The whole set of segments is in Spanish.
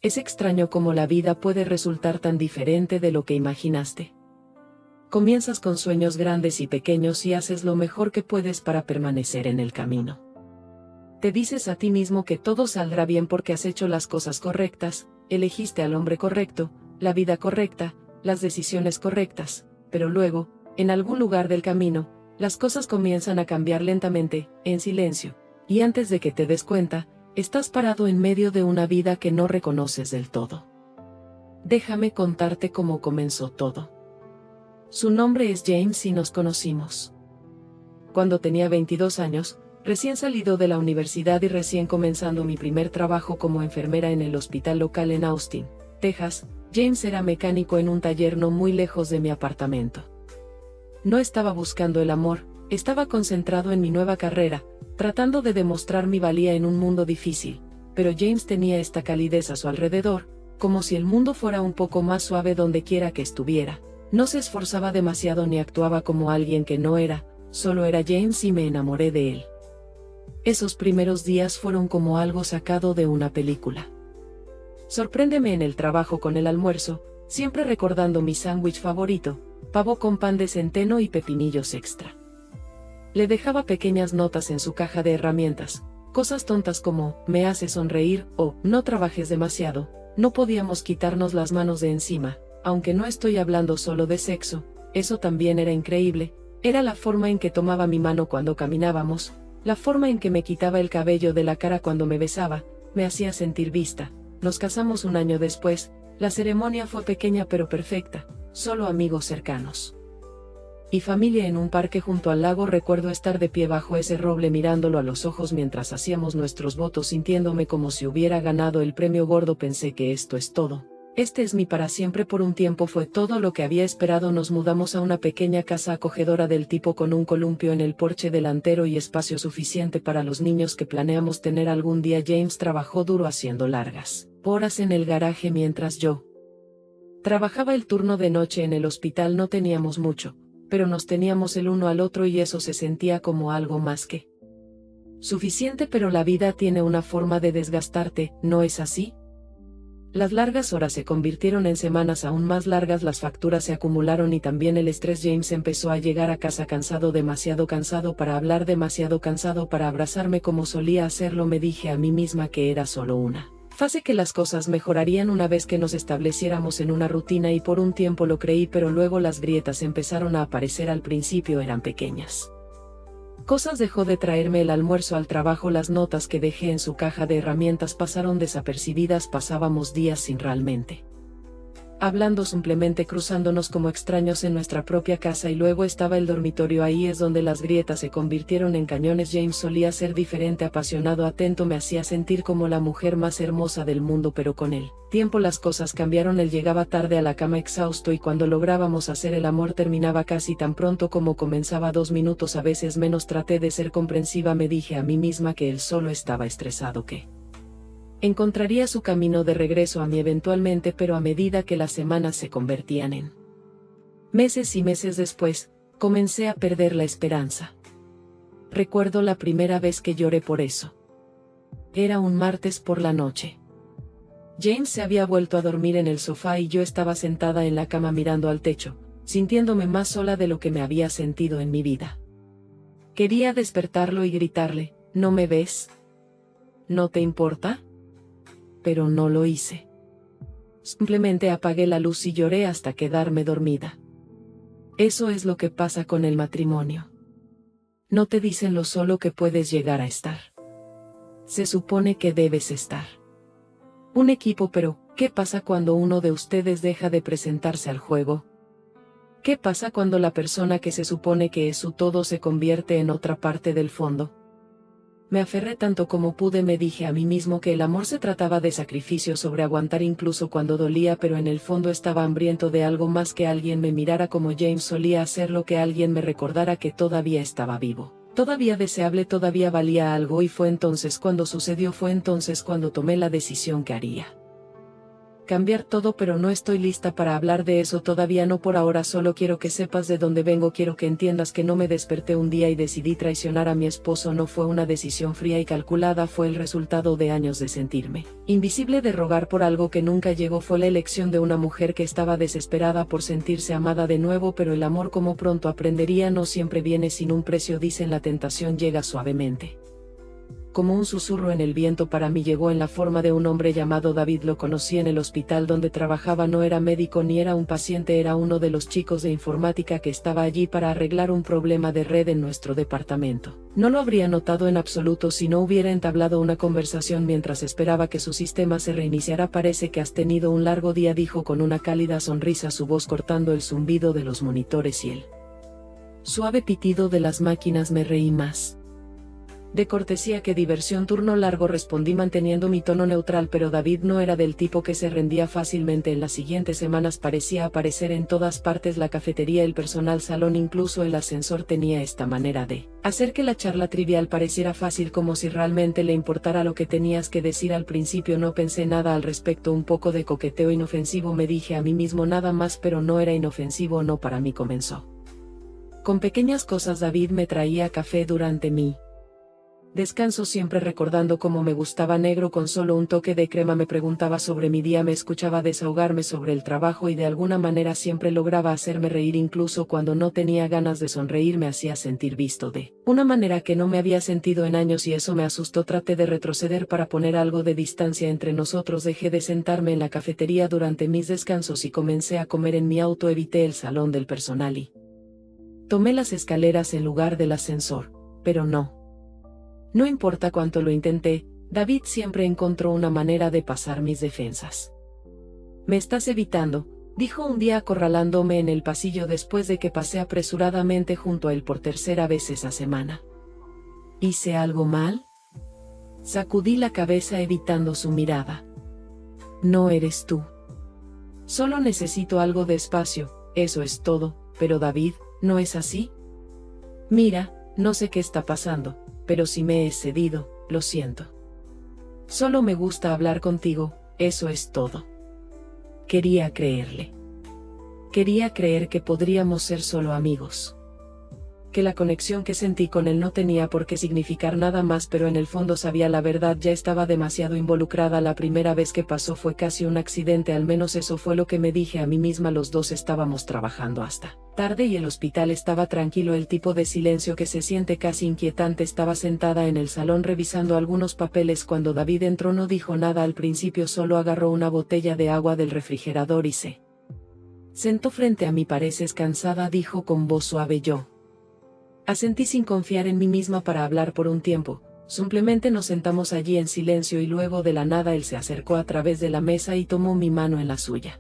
Es extraño cómo la vida puede resultar tan diferente de lo que imaginaste. Comienzas con sueños grandes y pequeños y haces lo mejor que puedes para permanecer en el camino. Te dices a ti mismo que todo saldrá bien porque has hecho las cosas correctas, elegiste al hombre correcto, la vida correcta, las decisiones correctas, pero luego, en algún lugar del camino, las cosas comienzan a cambiar lentamente, en silencio, y antes de que te des cuenta, estás parado en medio de una vida que no reconoces del todo. Déjame contarte cómo comenzó todo. Su nombre es James y nos conocimos cuando tenía 22 años, recién salido de la universidad y recién comenzando mi primer trabajo como enfermera en el hospital local en Austin, Texas. James era mecánico en un taller no muy lejos de mi apartamento. No estaba buscando el amor, estaba concentrado en mi nueva carrera, tratando de demostrar mi valía en un mundo difícil, pero James tenía esta calidez a su alrededor, como si el mundo fuera un poco más suave donde quiera que estuviera. No se esforzaba demasiado ni actuaba como alguien que no era, solo era James y me enamoré de él. Esos primeros días fueron como algo sacado de una película. Sorpréndeme en el trabajo con el almuerzo, siempre recordando mi sándwich favorito, pavo con pan de centeno y pepinillos extra. Le dejaba pequeñas notas en su caja de herramientas, cosas tontas como, me hace sonreír, o, no trabajes demasiado. No podíamos quitarnos las manos de encima, aunque no estoy hablando solo de sexo, eso también era increíble, era la forma en que tomaba mi mano cuando caminábamos, la forma en que me quitaba el cabello de la cara cuando me besaba, me hacía sentir vista. Nos casamos un año después, la ceremonia fue pequeña pero perfecta, solo amigos cercanos y familia en un parque junto al lago. Recuerdo estar de pie bajo ese roble mirándolo a los ojos mientras hacíamos nuestros votos, sintiéndome como si hubiera ganado el premio gordo. Pensé que esto es todo. Este es mi para siempre. Por un tiempo fue todo lo que había esperado. Nos mudamos a una pequeña casa acogedora del tipo con un columpio en el porche delantero y espacio suficiente para los niños que planeamos tener algún día. James trabajó duro haciendo largas horas en el garaje mientras yo trabajaba el turno de noche en el hospital. No teníamos mucho, pero nos teníamos el uno al otro y eso se sentía como algo más que suficiente. Pero la vida tiene una forma de desgastarte, ¿no es así? Las largas horas se convirtieron en semanas aún más largas, las facturas se acumularon y también el estrés. James empezó a llegar a casa cansado, demasiado cansado para hablar, demasiado cansado para abrazarme como solía hacerlo. Me dije a mí misma que era solo una fase, que las cosas mejorarían una vez que nos estableciéramos en una rutina, y por un tiempo lo creí, pero luego las grietas empezaron a aparecer. Al principio eran pequeñas cosas. Dejó de traerme el almuerzo al trabajo, las notas que dejé en su caja de herramientas pasaron desapercibidas. Pasábamos días sin realmente hablando, simplemente cruzándonos como extraños en nuestra propia casa, y luego estaba el dormitorio. Ahí es donde las grietas se convirtieron en cañones. James solía ser diferente, apasionado, atento, me hacía sentir como la mujer más hermosa del mundo, pero con el tiempo las cosas cambiaron. Él llegaba tarde a la cama exhausto y cuando lográbamos hacer el amor terminaba casi tan pronto como comenzaba, 2 minutos a veces menos. Traté de ser comprensiva, me dije a mí misma que él solo estaba estresado, que encontraría su camino de regreso a mí eventualmente, pero a medida que las semanas se convertían en meses y meses después, comencé a perder la esperanza. Recuerdo la primera vez que lloré por eso. Era un martes por la noche. James se había vuelto a dormir en el sofá y yo estaba sentada en la cama mirando al techo, sintiéndome más sola de lo que me había sentido en mi vida. Quería despertarlo y gritarle, ¿no me ves? ¿No te importa? Pero no lo hice. Simplemente apagué la luz y lloré hasta quedarme dormida. Eso es lo que pasa con el matrimonio. No te dicen lo solo que puedes llegar a estar. Se supone que debes estar un equipo, pero ¿qué pasa cuando uno de ustedes deja de presentarse al juego? ¿Qué pasa cuando la persona que se supone que es su todo se convierte en otra parte del fondo? Me aferré tanto como pude, me dije a mí mismo que el amor se trataba de sacrificio, sobre aguantar incluso cuando dolía, pero en el fondo estaba hambriento de algo más, que alguien me mirara como James solía hacerlo, que alguien me recordara que todavía estaba vivo, todavía deseable, todavía valía algo. Y fue entonces cuando sucedió, fue entonces cuando tomé la decisión que haría cambiar todo, pero no estoy lista para hablar de eso todavía, no por ahora, solo quiero que sepas de dónde vengo, quiero que entiendas que no me desperté un día y decidí traicionar a mi esposo, no fue una decisión fría y calculada, fue el resultado de años de sentirme invisible, de rogar por algo que nunca llegó, fue la elección de una mujer que estaba desesperada por sentirse amada de nuevo, pero el amor, como pronto aprendería, no siempre viene sin un precio, dicen, la tentación llega suavemente. Como un susurro en el viento, para mí llegó en la forma de un hombre llamado David. Lo conocí en el hospital donde trabajaba, no era médico ni era un paciente, era uno de los chicos de informática que estaba allí para arreglar un problema de red en nuestro departamento. No lo habría notado en absoluto si no hubiera entablado una conversación mientras esperaba que su sistema se reiniciara. Parece que has tenido un largo día, dijo con una cálida sonrisa, su voz cortando el zumbido de los monitores y el suave pitido de las máquinas. Me reí más de cortesía que diversión. Turno largo, respondí manteniendo mi tono neutral, pero David no era del tipo que se rendía fácilmente. En las siguientes semanas parecía aparecer en todas partes: la cafetería, el personal, salón, incluso el ascensor. Tenía esta manera de hacer que la charla trivial pareciera fácil, como si realmente le importara lo que tenías que decir. Al principio no pensé nada al respecto, un poco de coqueteo inofensivo, me dije a mí mismo, nada más, pero no era inofensivo, no para mí. Comenzó con pequeñas cosas. David me traía café durante mi descanso, siempre recordando cómo me gustaba, negro con solo un toque de crema. Me preguntaba sobre mi día, me escuchaba desahogarme sobre el trabajo y de alguna manera siempre lograba hacerme reír, incluso cuando no tenía ganas de sonreír. Me hacía sentir visto de una manera que no me había sentido en años y eso me asustó. Traté de retroceder para poner algo de distancia entre nosotros. Dejé de sentarme en la cafetería durante mis descansos y comencé a comer en mi auto. Evité el salón del personal y tomé las escaleras en lugar del ascensor, pero no importa cuánto lo intenté, David siempre encontró una manera de pasar mis defensas. Me estás evitando, dijo un día acorralándome en el pasillo después de que pasé apresuradamente junto a él por tercera vez esa semana. ¿Hice algo mal? Sacudí la cabeza evitando su mirada. No eres tú. Solo necesito algo de espacio, eso es todo. Pero David, ¿no es así? Mira, no sé qué está pasando, pero si me he cedido, lo siento. Solo me gusta hablar contigo, eso es todo. Quería creerle. Quería creer que podríamos ser solo amigos. Que la conexión que sentí con él no tenía por qué significar nada más, pero en el fondo sabía la verdad, ya estaba demasiado involucrada. La primera vez que pasó fue casi un accidente, al menos eso fue lo que me dije a mí misma. Los dos estábamos trabajando hasta tarde y el hospital estaba tranquilo, el tipo de silencio que se siente casi inquietante. Estaba sentada en el salón revisando algunos papeles cuando David entró. No dijo nada al principio, solo agarró una botella de agua del refrigerador y se sentó frente a mí. Pareces cansada, dijo con voz suave. Yo asentí sin confiar en mí misma para hablar por un tiempo. Simplemente nos sentamos allí en silencio y luego de la nada él se acercó a través de la mesa y tomó mi mano en la suya.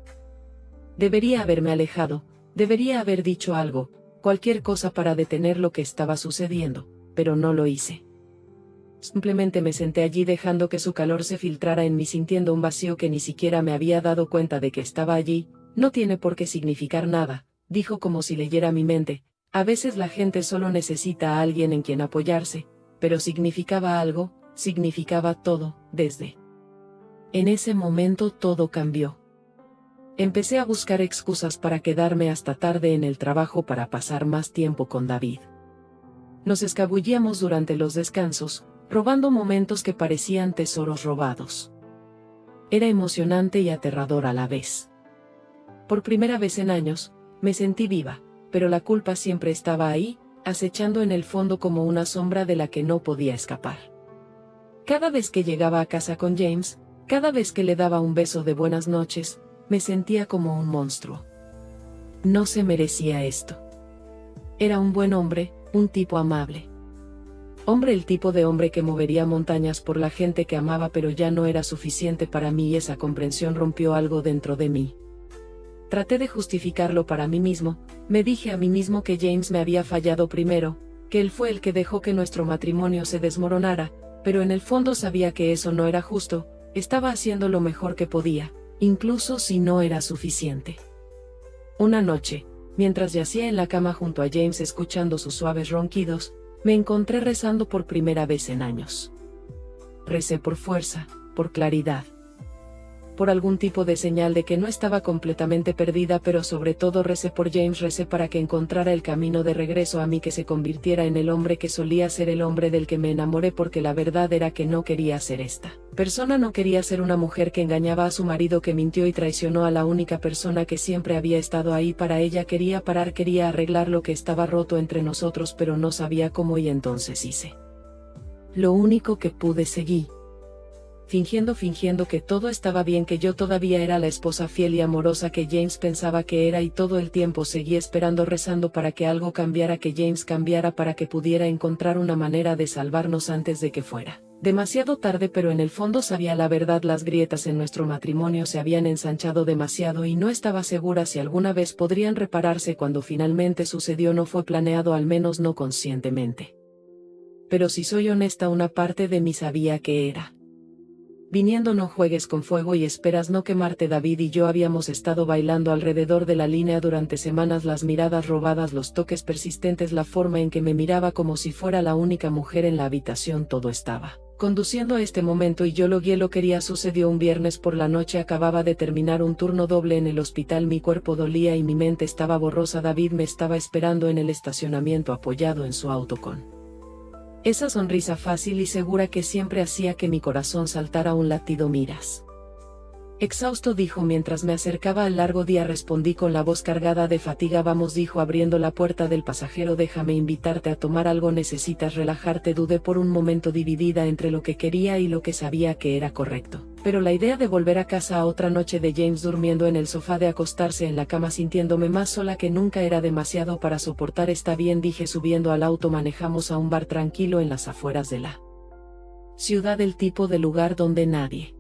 Debería haberme alejado, debería haber dicho algo, cualquier cosa para detener lo que estaba sucediendo, pero no lo hice. Simplemente me senté allí dejando que su calor se filtrara en mí, sintiendo un vacío que ni siquiera me había dado cuenta de que estaba allí. No tiene por qué significar nada, dijo como si leyera mi mente. A veces la gente solo necesita a alguien en quien apoyarse, pero significaba algo, significaba todo. Desde en ese momento todo cambió. Empecé a buscar excusas para quedarme hasta tarde en el trabajo para pasar más tiempo con David. Nos escabullíamos durante los descansos, robando momentos que parecían tesoros robados. Era emocionante y aterrador a la vez. Por primera vez en años, me sentí viva, pero la culpa siempre estaba ahí, acechando en el fondo como una sombra de la que no podía escapar. Cada vez que llegaba a casa con James, cada vez que le daba un beso de buenas noches, me sentía como un monstruo. No se merecía esto. Era un buen hombre, un tipo amable. Hombre, el tipo de hombre que movería montañas por la gente que amaba, pero ya no era suficiente para mí y esa comprensión rompió algo dentro de mí. Traté de justificarlo para mí mismo, me dije a mí mismo que James me había fallado primero, que él fue el que dejó que nuestro matrimonio se desmoronara, pero en el fondo sabía que eso no era justo. Estaba haciendo lo mejor que podía, incluso si no era suficiente. Una noche, mientras yacía en la cama junto a James escuchando sus suaves ronquidos, me encontré rezando por primera vez en años. Recé por fuerza, por claridad. por algún tipo de señal de que no estaba completamente perdida, pero sobre todo recé por James, recé para que encontrara el camino de regreso a mí, que se convirtiera en el hombre que solía ser, el hombre del que me enamoré, porque la verdad era que no quería ser esta persona, no quería ser una mujer que engañaba a su marido, que mintió y traicionó a la única persona que siempre había estado ahí para ella. Quería parar, quería arreglar lo que estaba roto entre nosotros, pero no sabía cómo, y entonces hice lo único que pude: seguí fingiendo que todo estaba bien, que yo todavía era la esposa fiel y amorosa que James pensaba que era, y todo el tiempo seguí esperando, rezando para que algo cambiara, que James cambiara, para que pudiera encontrar una manera de salvarnos antes de que fuera demasiado tarde. Pero en el fondo sabía la verdad: las grietas en nuestro matrimonio se habían ensanchado demasiado y no estaba segura si alguna vez podrían repararse. Cuando finalmente sucedió no fue planeado, al menos no conscientemente. Pero si soy honesta, una parte de mí sabía que era viniendo. No juegues con fuego y esperas no quemarte. David y yo habíamos estado bailando alrededor de la línea durante semanas, las miradas robadas, los toques persistentes, la forma en que me miraba como si fuera la única mujer en la habitación. Todo estaba conduciendo a este momento y yo lo guié. Lo quería. Sucedió un viernes por la noche, acababa de terminar un turno doble en el hospital, mi cuerpo dolía y mi mente estaba borrosa. David me estaba esperando en el estacionamiento, apoyado en su auto, con esa sonrisa fácil y segura que siempre hacía que mi corazón saltara un latido. Miras exhausto, dijo mientras me acercaba al largo día. Respondí con la voz cargada de fatiga. Vamos, dijo abriendo la puerta del pasajero, déjame invitarte a tomar algo, necesitas relajarte. Dudé por un momento, dividida entre lo que quería y lo que sabía que era correcto. Pero la idea de volver a casa, a otra noche de James durmiendo en el sofá, de acostarse en la cama sintiéndome más sola que nunca, era demasiado para soportar. Está bien, dije subiendo al auto. Manejamos a un bar tranquilo en las afueras de la ciudad, el tipo de lugar donde nadie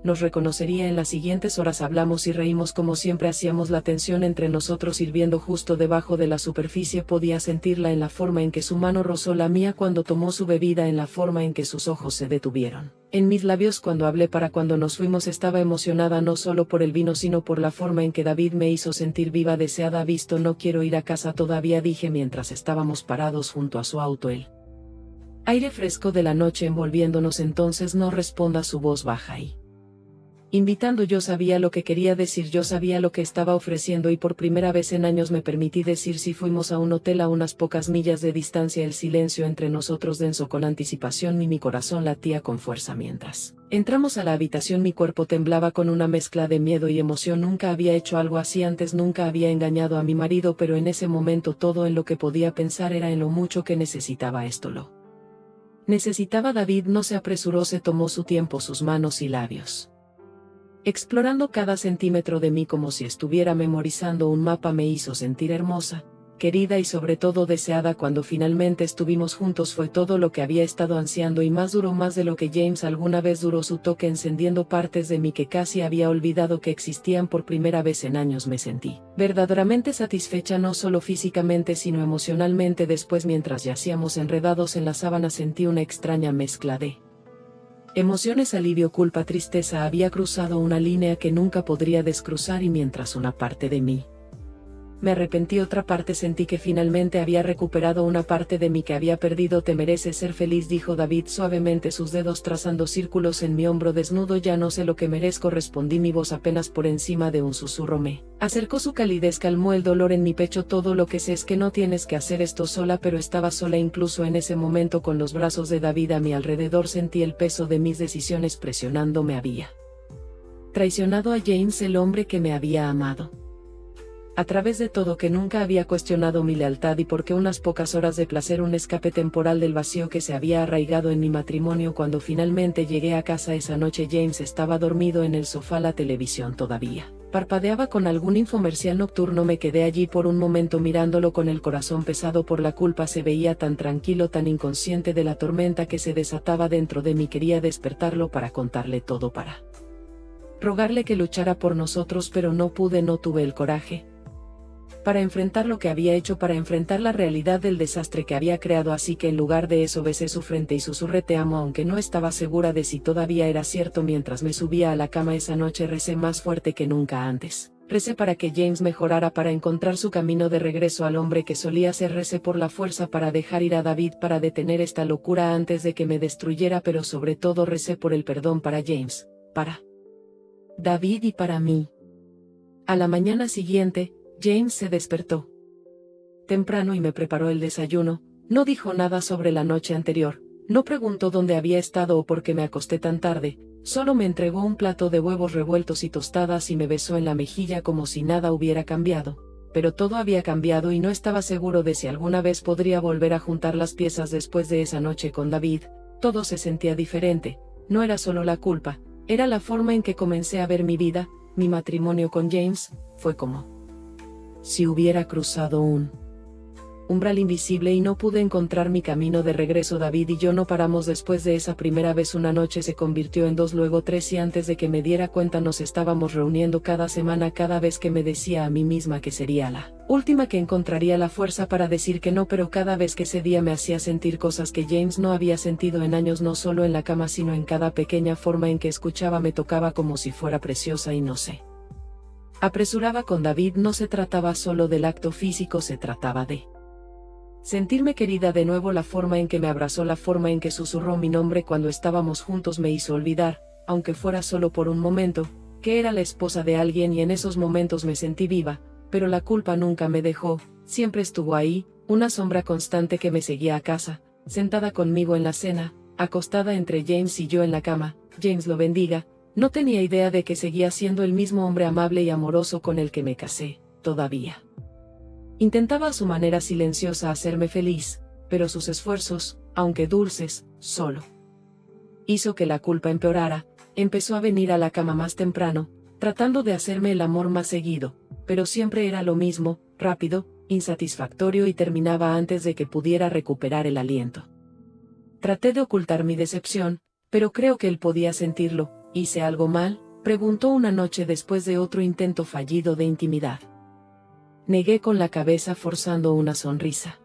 nos reconocería en las siguientes horas. Hablamos y reímos como siempre hacíamos, la tensión entre nosotros hirviendo justo debajo de la superficie. Podía sentirla en la forma en que su mano rozó la mía cuando tomó su bebida, en la forma en que sus ojos se detuvieron en mis labios cuando hablé. Para cuando nos fuimos estaba emocionada, no solo por el vino sino por la forma en que David me hizo sentir viva, deseada. Visto, no quiero ir a casa todavía, dije mientras estábamos parados junto a su auto, el aire fresco de la noche envolviéndonos. Entonces no responda, su voz baja y invitando. Yo sabía lo que quería decir, yo sabía lo que estaba ofreciendo, y por primera vez en años me permití decir sí. Fuimos a un hotel a unas pocas millas de distancia, el silencio entre nosotros denso con anticipación y mi corazón latía con fuerza. Mientras entramos a la habitación mi cuerpo temblaba con una mezcla de miedo y emoción. Nunca había hecho algo así antes, nunca había engañado a mi marido, pero en ese momento todo en lo que podía pensar era en lo mucho que necesitaba esto. Lo necesitaba. David no se apresuró, se tomó su tiempo, sus manos y labios explorando cada centímetro de mí como si estuviera memorizando un mapa. Me hizo sentir hermosa, querida y sobre todo deseada. Cuando finalmente estuvimos juntos fue todo lo que había estado ansiando y más. Duró más de lo que James alguna vez duró, su toque encendiendo partes de mí que casi había olvidado que existían. Por primera vez en años me sentí verdaderamente satisfecha, no solo físicamente sino emocionalmente. Después, mientras yacíamos enredados en la sábana, sentí una extraña mezcla de emociones: alivio, culpa, tristeza. Había cruzado una línea que nunca podría descruzar, y mientras una parte de mí me arrepentí, otra parte sentí que finalmente había recuperado una parte de mí que había perdido. Te mereces ser feliz, dijo David suavemente, sus dedos trazando círculos en mi hombro desnudo. Ya no sé lo que merezco, respondí, mi voz apenas por encima de un susurro. Me acercó, su calidez calmó el dolor en mi pecho. Todo lo que sé es que no tienes que hacer esto sola, pero estaba sola incluso en ese momento. Con los brazos de David a mi alrededor sentí el peso de mis decisiones presionándome. Había traicionado a James, el hombre que me había amado a través de todo, que nunca había cuestionado mi lealtad, y porque unas pocas horas de placer, un escape temporal del vacío que se había arraigado en mi matrimonio. Cuando finalmente llegué a casa esa noche, James estaba dormido en el sofá, la televisión todavía parpadeaba con algún infomercial nocturno. Me quedé allí por un momento mirándolo con el corazón pesado por la culpa. Se veía tan tranquilo, tan inconsciente de la tormenta que se desataba dentro de mí. Quería despertarlo para contarle todo, para rogarle que luchara por nosotros, pero no pude, no tuve el coraje para enfrentar lo que había hecho, para enfrentar la realidad del desastre que había creado. Así que en lugar de eso besé su frente y susurré te amo, aunque no estaba segura de si todavía era cierto. Mientras me subía a la cama esa noche recé más fuerte que nunca antes. Recé para que James mejorara, para encontrar su camino de regreso al hombre que solía ser. Recé por la fuerza para dejar ir a David, para detener esta locura antes de que me destruyera, pero sobre todo recé por el perdón para James, para David y para mí. A la mañana siguiente, James se despertó temprano y me preparó el desayuno. No dijo nada sobre la noche anterior, no preguntó dónde había estado o por qué me acosté tan tarde, solo me entregó un plato de huevos revueltos y tostadas y me besó en la mejilla como si nada hubiera cambiado. Pero todo había cambiado y no estaba seguro de si alguna vez podría volver a juntar las piezas después de esa noche con David. Todo se sentía diferente, no era solo la culpa, era la forma en que comencé a ver mi vida, mi matrimonio con James, fue como si hubiera cruzado un umbral invisible y no pude encontrar mi camino de regreso. David y yo no paramos después de esa primera vez. Una noche se convirtió en 2, luego 3 y antes de que me diera cuenta nos estábamos reuniendo cada semana. Cada vez que me decía a mí misma que sería la última que encontraría la fuerza para decir que no, pero cada vez que cedía me hacía sentir cosas que James no había sentido en años, no solo en la cama sino en cada pequeña forma en que escuchaba. Me tocaba como si fuera preciosa y no se apresuraba con David. No se trataba solo del acto físico, se trataba de sentirme querida de nuevo. La forma en que me abrazó, la forma en que susurró mi nombre cuando estábamos juntos me hizo olvidar, aunque fuera solo por un momento, que era la esposa de alguien, y en esos momentos me sentí viva, pero la culpa nunca me dejó, siempre estuvo ahí, una sombra constante que me seguía a casa, sentada conmigo en la cena, acostada entre James y yo en la cama. James lo bendiga, no tenía idea de que seguía siendo el mismo hombre amable y amoroso con el que me casé, todavía. Intentaba a su manera silenciosa hacerme feliz, pero sus esfuerzos, aunque dulces, solo hizo que la culpa empeorara. Empezó a venir a la cama más temprano, tratando de hacerme el amor más seguido, pero siempre era lo mismo, rápido, insatisfactorio y terminaba antes de que pudiera recuperar el aliento. Traté de ocultar mi decepción, pero creo que él podía sentirlo. ¿Hice algo mal?, preguntó una noche después de otro intento fallido de intimidad. Negué con la cabeza forzando una sonrisa.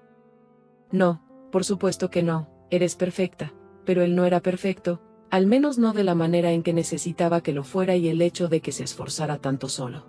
No, por supuesto que no, eres perfecta, pero él no era perfecto, al menos no de la manera en que necesitaba que lo fuera, y el hecho de que se esforzara tanto solo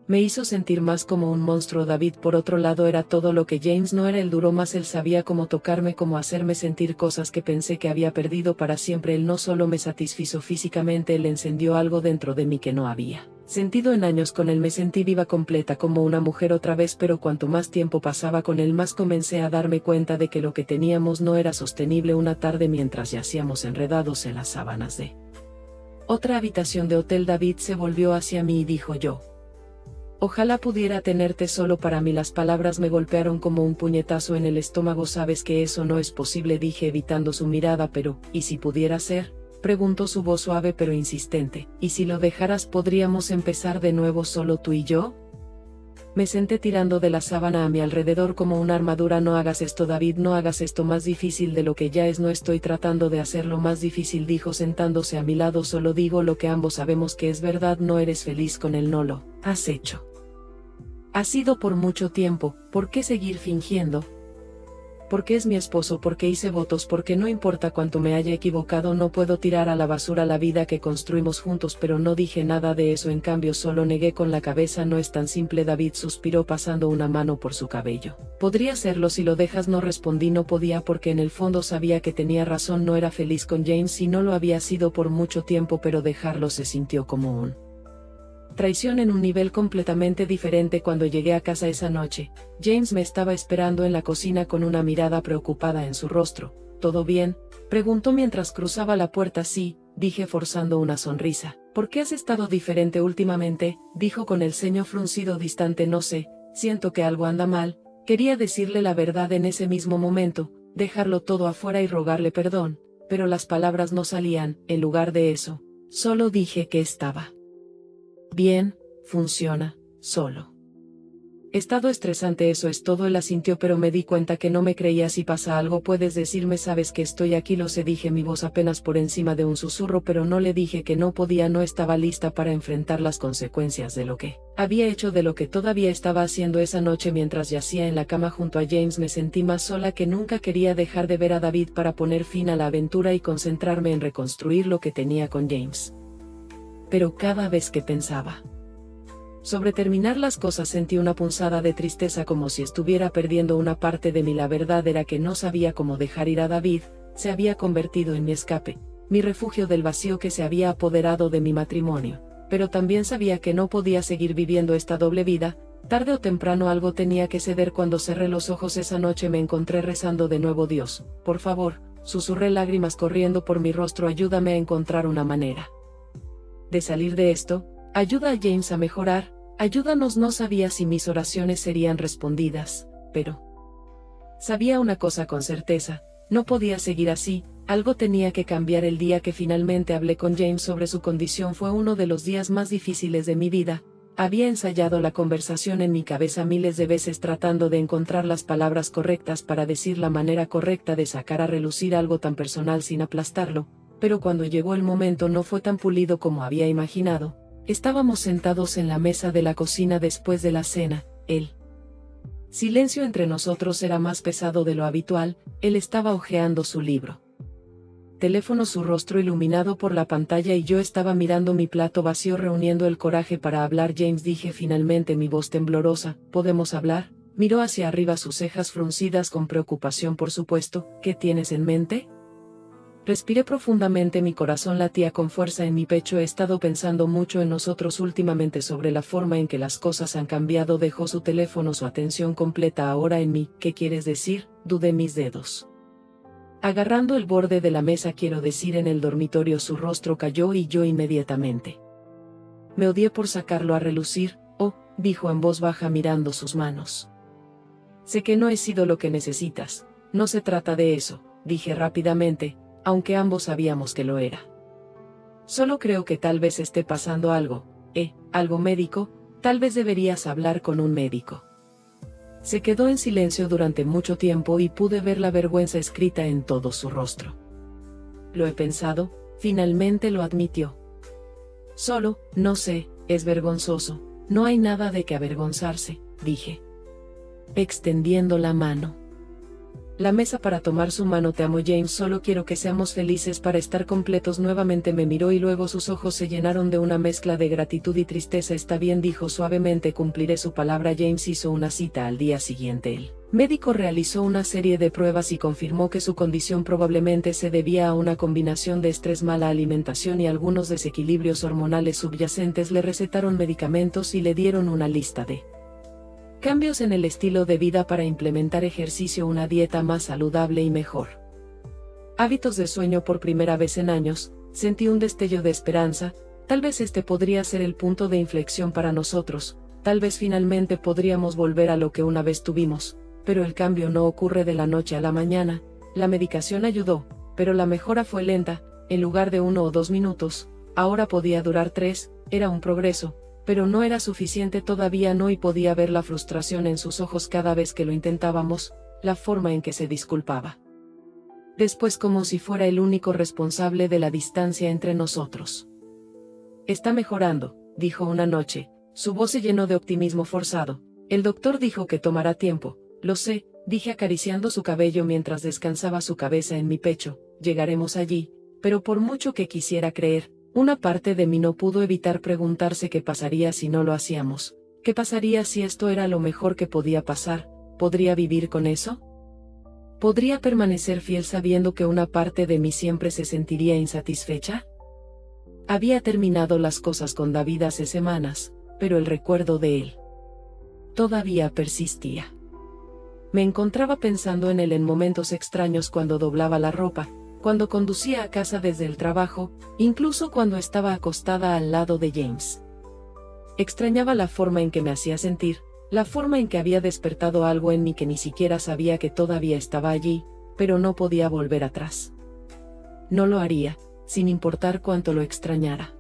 me hizo sentir más como un monstruo. David, por otro lado, era todo lo que James no era. Él duró más, él sabía cómo tocarme, cómo hacerme sentir cosas que pensé que había perdido para siempre. Él no solo me satisfizo físicamente, él encendió algo dentro de mí que no había sentido en años. Con él me sentí viva, completa, como una mujer otra vez, pero cuanto más tiempo pasaba con él, más comencé a darme cuenta de que lo que teníamos no era sostenible. Una tarde, mientras yacíamos enredados en las sábanas de otra habitación de hotel, David se volvió hacia mí y dijo: ojalá pudiera tenerte solo para mí. Las palabras me golpearon como un puñetazo en el estómago. Sabes que eso no es posible, dije evitando su mirada. Pero, ¿y si pudiera ser?, preguntó, su voz suave pero insistente. ¿Y si lo dejaras? ¿Podríamos empezar de nuevo solo tú y yo? Me senté tirando de la sábana a mi alrededor como una armadura. No hagas esto, David, no hagas esto más difícil de lo que ya es. No estoy tratando de hacerlo más difícil, dijo sentándose a mi lado. Solo digo lo que ambos sabemos que es verdad. No eres feliz con él, no lo has hecho. Ha sido por mucho tiempo. ¿Por qué seguir fingiendo? Porque es mi esposo, porque hice votos, porque no importa cuánto me haya equivocado, no puedo tirar a la basura la vida que construimos juntos. Pero no dije nada de eso, en cambio solo negué con la cabeza. No es tan simple, David suspiró pasando una mano por su cabello. Podría serlo si lo dejas, no respondí. No podía, porque en el fondo sabía que tenía razón. No era feliz con James y no lo había sido por mucho tiempo, pero dejarlo se sintió como un traición en un nivel completamente diferente. Cuando llegué a casa esa noche, James me estaba esperando en la cocina con una mirada preocupada en su rostro. ¿Todo bien?, preguntó mientras cruzaba la puerta. Sí, dije forzando una sonrisa. ¿Por qué has estado diferente últimamente?, dijo con el ceño fruncido distante. No sé, siento que algo anda mal. Quería decirle la verdad en ese mismo momento, dejarlo todo afuera y rogarle perdón, pero las palabras no salían. En lugar de eso, solo dije que estaba bien, funciona, solo. Estado estresante, eso es todo. Él asintió, pero me di cuenta que no me creía. Si pasa algo puedes decirme, sabes que estoy aquí. Lo sé, dije, mi voz apenas por encima de un susurro, pero no le dije que no podía. No estaba lista para enfrentar las consecuencias de lo que había hecho, de lo que todavía estaba haciendo. Esa noche, mientras yacía en la cama junto a James, me sentí más sola que nunca. Quería dejar de ver a David para poner fin a la aventura y concentrarme en reconstruir lo que tenía con James. Pero cada vez que pensaba sobre terminar las cosas sentí una punzada de tristeza, como si estuviera perdiendo una parte de mí. La verdad era que no sabía cómo dejar ir a David. Se había convertido en mi escape, mi refugio del vacío que se había apoderado de mi matrimonio. pero también sabía que no podía seguir viviendo esta doble vida. Tarde o temprano algo tenía que ceder. Cuando cerré los ojos esa noche me encontré rezando de nuevo: Dios, por favor, susurré, lágrimas corriendo por mi rostro, ayúdame a encontrar una manera de salir de esto, ayuda a James a mejorar, ayúdanos. No sabía si mis oraciones serían respondidas, pero sabía una cosa con certeza: no podía seguir así, algo tenía que cambiar. El día que finalmente hablé con James sobre su condición fue uno de los días más difíciles de mi vida. Había ensayado la conversación en mi cabeza miles de veces tratando de encontrar las palabras correctas para decir la manera correcta de sacar a relucir algo tan personal sin aplastarlo, pero cuando llegó el momento no fue tan pulido como había imaginado. Estábamos sentados en la mesa de la cocina después de la cena. El silencio entre nosotros era más pesado de lo habitual. Él estaba hojeando su libro. Teléfono, su rostro iluminado por la pantalla, y yo estaba mirando mi plato vacío reuniendo el coraje para hablar. James, dije finalmente, mi voz temblorosa, ¿podemos hablar? Miró hacia arriba, sus cejas fruncidas con preocupación. Por supuesto, ¿qué tienes en mente? Respiré profundamente, mi corazón latía con fuerza en mi pecho. He estado pensando mucho en nosotros últimamente, sobre la forma en que las cosas han cambiado. Dejó su teléfono, su atención completa ahora en mí. ¿Qué quieres decir? Dudé, mis dedos agarrando el borde de la mesa. Quiero decir, en el dormitorio. Su rostro cayó y yo inmediatamente me odié por sacarlo a relucir. Oh, dijo en voz baja mirando sus manos. Sé que no he sido lo que necesitas. No se trata de eso, dije rápidamente, aunque ambos sabíamos que lo era. Solo creo que tal vez esté pasando algo. ¿Algo médico? Tal vez deberías hablar con un médico. Se quedó en silencio durante mucho tiempo y pude ver la vergüenza escrita en todo su rostro. Lo he pensado, finalmente lo admitió. Solo, no sé, es vergonzoso. No hay nada de qué avergonzarse, dije, extendiendo la mano. La mesa para tomar su mano. Te amo, James, solo quiero que seamos felices para estar completos. Nuevamente me miró y luego sus ojos se llenaron de una mezcla de gratitud y tristeza. Está bien, dijo suavemente, cumpliré su palabra. James hizo una cita al día siguiente. El médico realizó una serie de pruebas y confirmó que su condición probablemente se debía a una combinación de estrés, mala alimentación y algunos desequilibrios hormonales subyacentes. Le recetaron medicamentos y le dieron una lista de cambios en el estilo de vida para implementar ejercicio, una dieta más saludable y mejor hábitos de sueño. Por primera vez en años, sentí un destello de esperanza. Tal vez este podría ser el punto de inflexión para nosotros. Tal vez finalmente podríamos volver a lo que una vez tuvimos, pero el cambio no ocurre de la noche a la mañana. La medicación ayudó, pero la mejora fue lenta. En lugar de 1 o 2 minutos, ahora podía durar 3, era un progreso. Pero no era suficiente todavía, no, y podía ver la frustración en sus ojos cada vez que lo intentábamos, la forma en que se disculpaba. Después, como si fuera el único responsable de la distancia entre nosotros. Está mejorando, dijo una noche, su voz se llenó de optimismo forzado. El doctor dijo que tomará tiempo. Lo sé, dije acariciando su cabello mientras descansaba su cabeza en mi pecho. Llegaremos allí, pero por mucho que quisiera creer, una parte de mí no pudo evitar preguntarse qué pasaría si no lo hacíamos. ¿Qué pasaría si esto era lo mejor que podía pasar? ¿Podría vivir con eso? ¿Podría permanecer fiel sabiendo que una parte de mí siempre se sentiría insatisfecha? Había terminado las cosas con David hace semanas, pero el recuerdo de él todavía persistía. Me encontraba pensando en él en momentos extraños, cuando doblaba la ropa, cuando conducía a casa desde el trabajo, incluso cuando estaba acostada al lado de James. Extrañaba la forma en que me hacía sentir, la forma en que había despertado algo en mí que ni siquiera sabía que todavía estaba allí, pero no podía volver atrás. No lo haría, sin importar cuánto lo extrañara.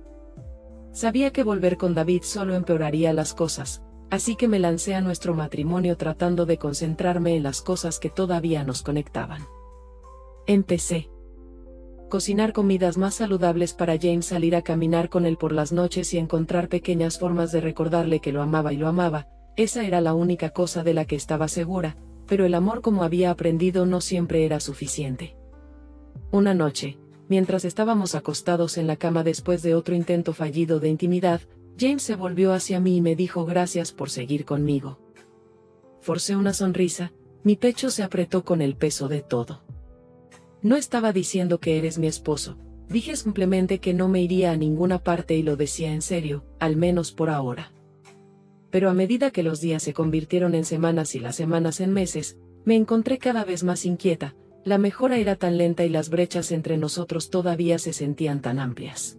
Sabía que volver con David solo empeoraría las cosas, así que me lancé a nuestro matrimonio tratando de concentrarme en las cosas que todavía nos conectaban. Empecé cocinar comidas más saludables para James, salir a caminar con él por las noches y encontrar pequeñas formas de recordarle que lo amaba y lo amaba. Esa era la única cosa de la que estaba segura, pero el amor, como había aprendido, no siempre era suficiente. Una noche, mientras estábamos acostados en la cama después de otro intento fallido de intimidad, James se volvió hacia mí y me dijo: gracias por seguir conmigo. Forcé una sonrisa, mi pecho se apretó con el peso de todo. No estaba diciendo que eres mi esposo, Dije simplemente que no me iría a ninguna parte y lo decía en serio, al menos por ahora. Pero a medida que los días se convirtieron en semanas y las semanas en meses, me encontré cada vez más inquieta. La mejora era tan lenta y las brechas entre nosotros todavía se sentían tan amplias.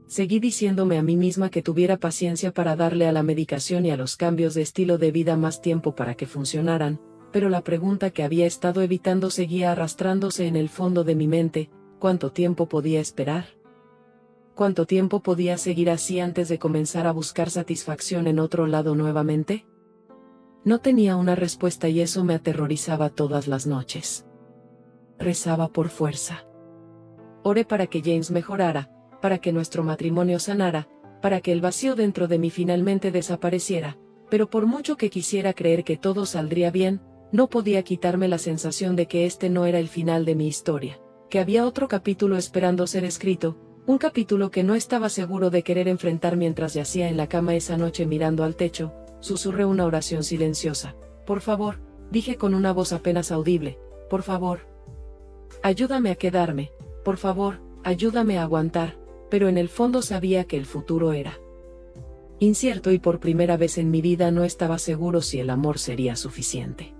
Seguí diciéndome a mí misma que tuviera paciencia para darle a la medicación y a los cambios de estilo de vida más tiempo para que funcionaran, pero la pregunta que había estado evitando seguía arrastrándose en el fondo de mi mente: ¿cuánto tiempo podía esperar? ¿Cuánto tiempo podía seguir así antes de comenzar a buscar satisfacción en otro lado nuevamente? No tenía una respuesta y eso me aterrorizaba todas las noches. Rezaba por fuerza. Oré para que James mejorara, para que nuestro matrimonio sanara, para que el vacío dentro de mí finalmente desapareciera, pero por mucho que quisiera creer que todo saldría bien, no podía quitarme la sensación de que este no era el final de mi historia, que había otro capítulo esperando ser escrito, un capítulo que no estaba seguro de querer enfrentar. Mientras yacía en la cama esa noche mirando al techo, susurré una oración silenciosa. Por favor, dije con una voz apenas audible, por favor, ayúdame a quedarme, por favor, ayúdame a aguantar. Pero en el fondo sabía que el futuro era incierto y por primera vez en mi vida no estaba seguro si el amor sería suficiente.